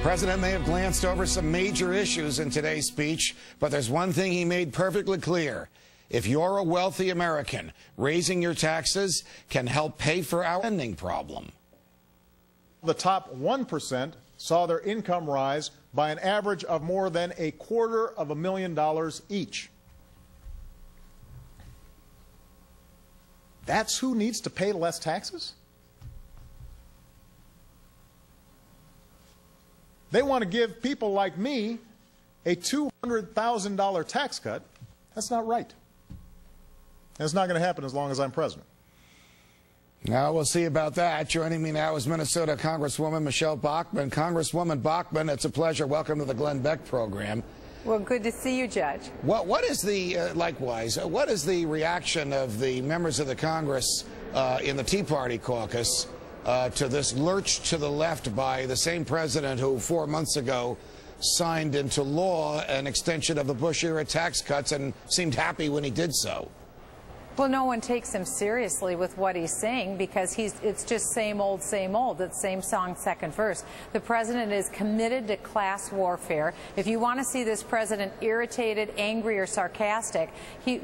President may have glanced over some major issues in today's speech, but there's one thing he made perfectly clear. If you're a wealthy American, raising your taxes can help pay for our spending problem. The top 1% saw their income rise by an average of more than $250,000 each. That's who needs to pay less taxes? They want to give people like me a $200,000 tax cut. That's not right. And it's not going to happen as long as I'm president. Now, we'll see about that. Joining me now is Minnesota Congresswoman Michele Bachmann. Congresswoman Bachmann, it's a pleasure. Welcome to the Glenn Beck program. Well, good to see you, Judge. What is the, likewise, what is the reaction of the members of the Congress in the Tea Party caucus to this lurch to the left by the same president who 4 months ago signed into law an extension of the Bush-era tax cuts and seemed happy when he did so? Well, no one takes him seriously with what he's saying because it's just same old, it's same song, second verse. The president is committed to class warfare. If you want to see this president irritated, angry, or sarcastic,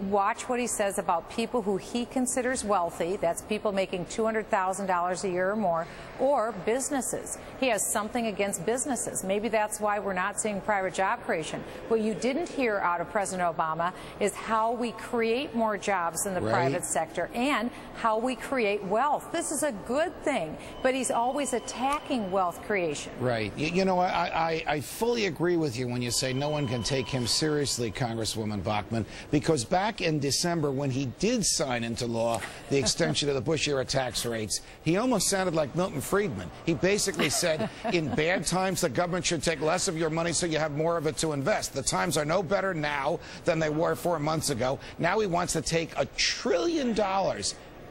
watch what he says about people who he considers wealthy. That's people making $200,000 a year or more, or businesses. He has something against businesses. Maybe that's why we're not seeing private job creation. What you didn't hear out of President Obama is how we create more jobs in the private sector and how we create wealth. This is a good thing, but he's always attacking wealth creation. Right. You know, I fully agree with you when you say no one can take him seriously, Congresswoman Bachmann, because back in December when he did sign into law the extension of the Bush-era tax rates, he almost sounded like Milton Friedman. He basically said, in bad times, the government should take less of your money so you have more of it to invest. The times are no better now than they were 4 months ago. Now he wants to take $1 trillion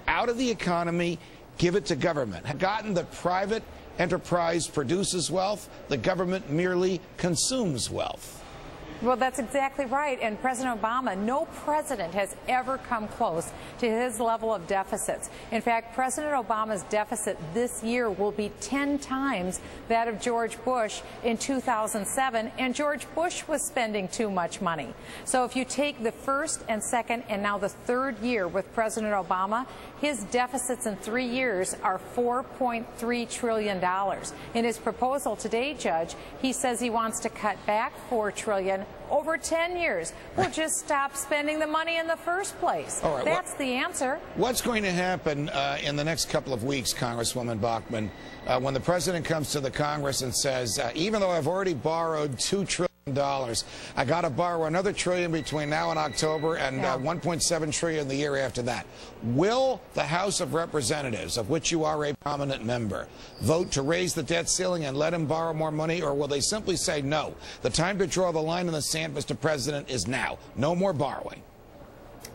out of the economy, give it to government. Have gotten that private enterprise produces wealth, the government merely consumes wealth. Well, that's exactly right. And President Obama, no president has ever come close to his level of deficits. In fact, President Obama's deficit this year will be 10 times that of George Bush in 2007, and George Bush was spending too much money. So if you take the first and second and now the third year with President Obama, his deficits in 3 years are $4.3 trillion. In his proposal today, Judge, he says he wants to cut back $4 trillion over 10 years. We'll just stop spending the money in the first place. All right, that's the answer. What's going to happen in the next couple of weeks, Congresswoman Bachmann, when the president comes to the Congress and says, even though I've already borrowed $2 trillion, I got to borrow another $1 trillion between now and October and $1.7 trillion the year after that. Will the House of Representatives, of which you are a prominent member, vote to raise the debt ceiling and let him borrow more money, or will they simply say no? The time to draw the line in the sand, Mr. President, is now. No more borrowing.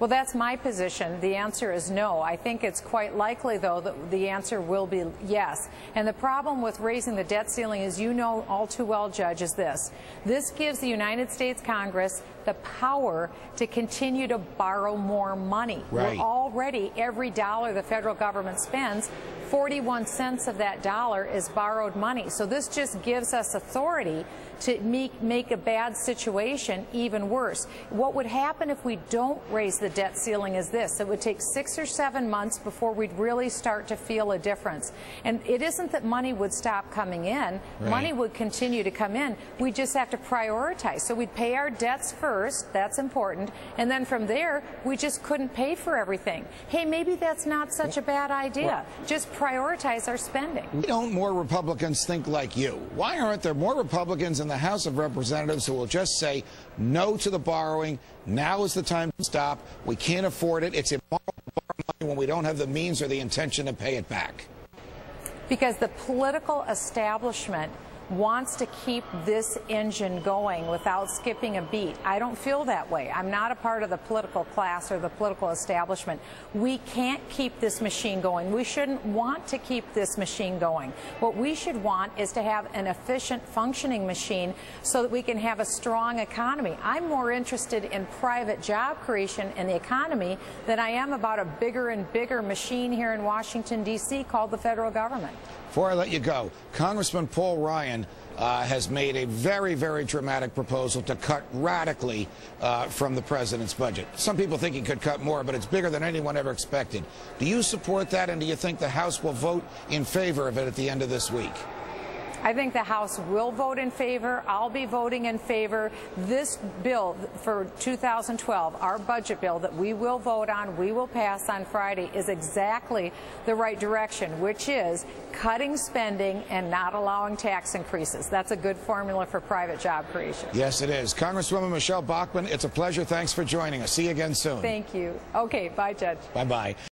Well, that's my position. The answer is no. I think it's quite likely, though, that the answer will be yes. And the problem with raising the debt ceiling, as you know all too well, Judge, is this. This gives the United States Congress the power to continue to borrow more money. Right. We're already, every dollar the federal government spends, 41 cents of that dollar is borrowed money. So this just gives us authority to make a bad situation even worse. What would happen if we don't raise the debt ceiling is this. It would take 6 or 7 months before we'd really start to feel a difference. And it isn't that money would stop coming in. Right. Money would continue to come in. We just have to prioritize. So we'd pay our debts first. That's important. And then from there, we just couldn't pay for everything. Hey, maybe that's not such a bad idea. Just prioritize our spending. Why don't more Republicans think like you? Why aren't there more Republicans in the House of Representatives who will just say no to the borrowing? Now is the time to stop. We can't afford it. It's immoral to borrow money when we don't have the means or the intention to pay it back. Because the political establishment wants to keep this engine going without skipping a beat. I don't feel that way. I'm not a part of the political class or the political establishment. We can't keep this machine going. We shouldn't want to keep this machine going. What we should want is to have an efficient, functioning machine so that we can have a strong economy. I'm more interested in private job creation in the economy than I am about a bigger and bigger machine here in Washington, D.C. called the federal government. Before I let you go, Congressman Paul Ryan has made a very, very dramatic proposal to cut radically from the president's budget. Some people think he could cut more, but it's bigger than anyone ever expected. Do you support that, and do you think the House will vote in favor of it at the end of this week? I think the House will vote in favor. I'll be voting in favor. This bill for 2012, our budget bill that we will vote on, we will pass on Friday, is exactly the right direction, which is cutting spending and not allowing tax increases. That's a good formula for private job creation. Yes, it is. Congresswoman Michele Bachmann, it's a pleasure. Thanks for joining us. See you again soon. Thank you. Okay, bye, Judge. Bye-bye.